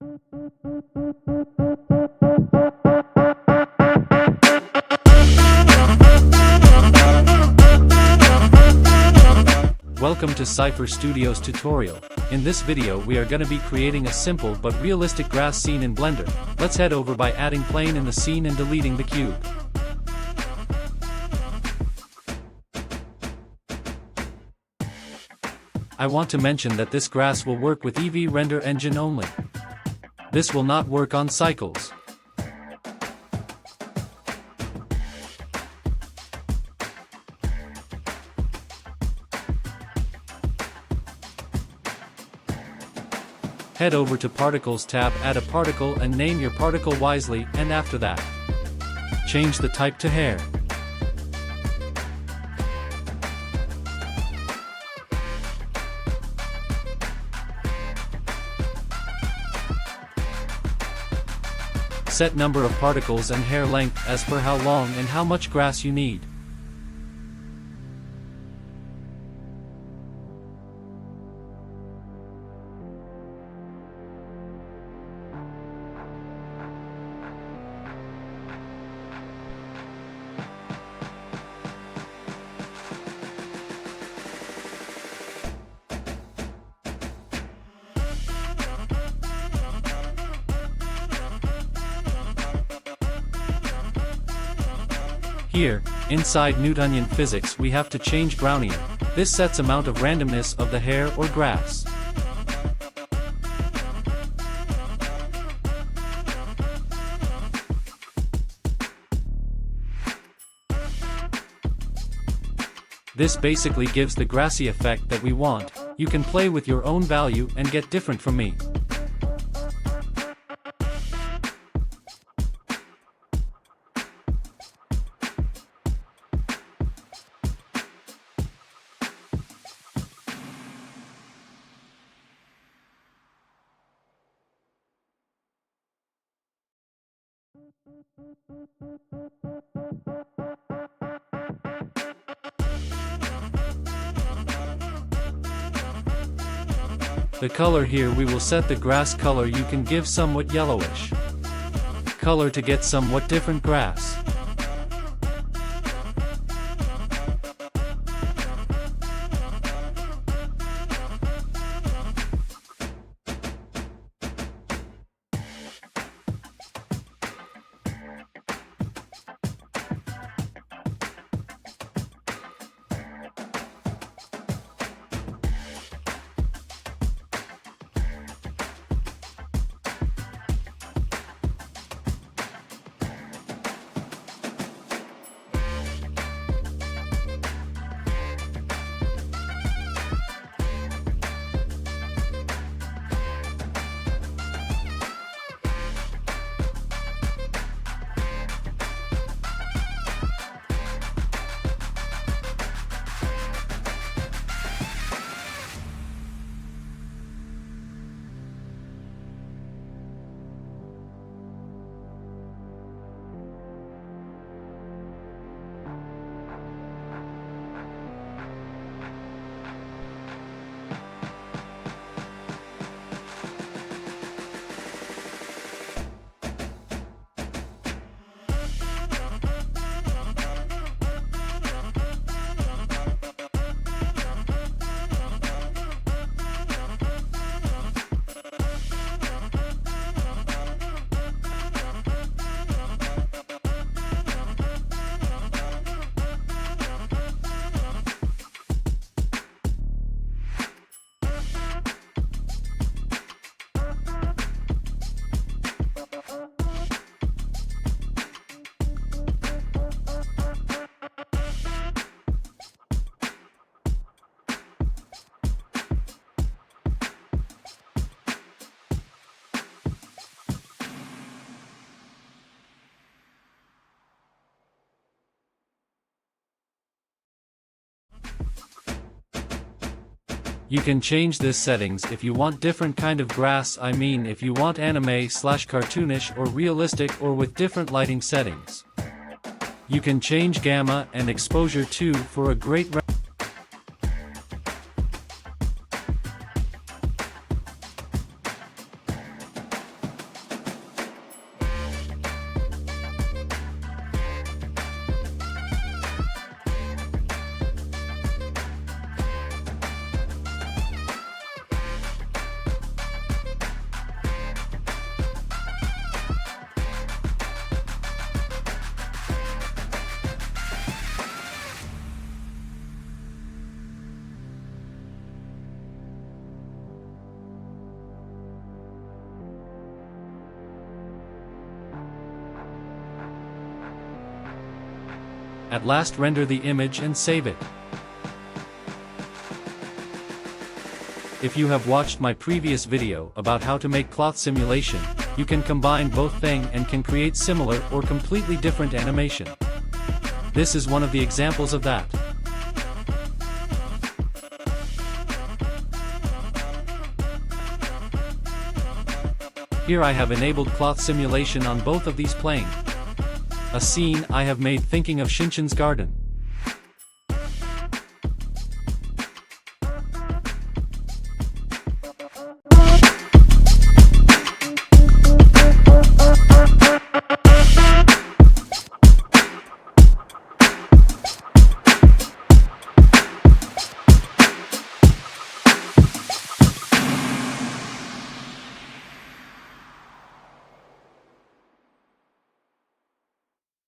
Welcome to Cypher Studios tutorial. In this video we are gonna be creating a simple but realistic grass scene in Blender. Let's head over by adding plane in the scene and deleting the cube. I want to mention that this grass will work with Eevee render engine only. This will not work on cycles. Head over to Particles tab, add a particle and name your particle wisely, and after that, change the type to hair. Set number of particles and hair length as per how long and how much grass you need. Here, inside Newtonian physics we have to change Brownian. This sets amount of randomness of the hair or grass. This basically gives the grassy effect that we want. You can play with your own value and get different from me. The color here we will set the grass color. You can give somewhat yellowish color to get somewhat different grass. You can change this settings if you want different kind of grass. I mean if you want anime/cartoonish or realistic or with different lighting settings. You can change gamma and exposure too for a great At last render the image and save it. If you have watched my previous video about how to make cloth simulation, you can combine both thing and can create similar or completely different animation. This is one of the examples of that. Here I have enabled cloth simulation on both of these planes. A scene I have made thinking of Shinchan's garden.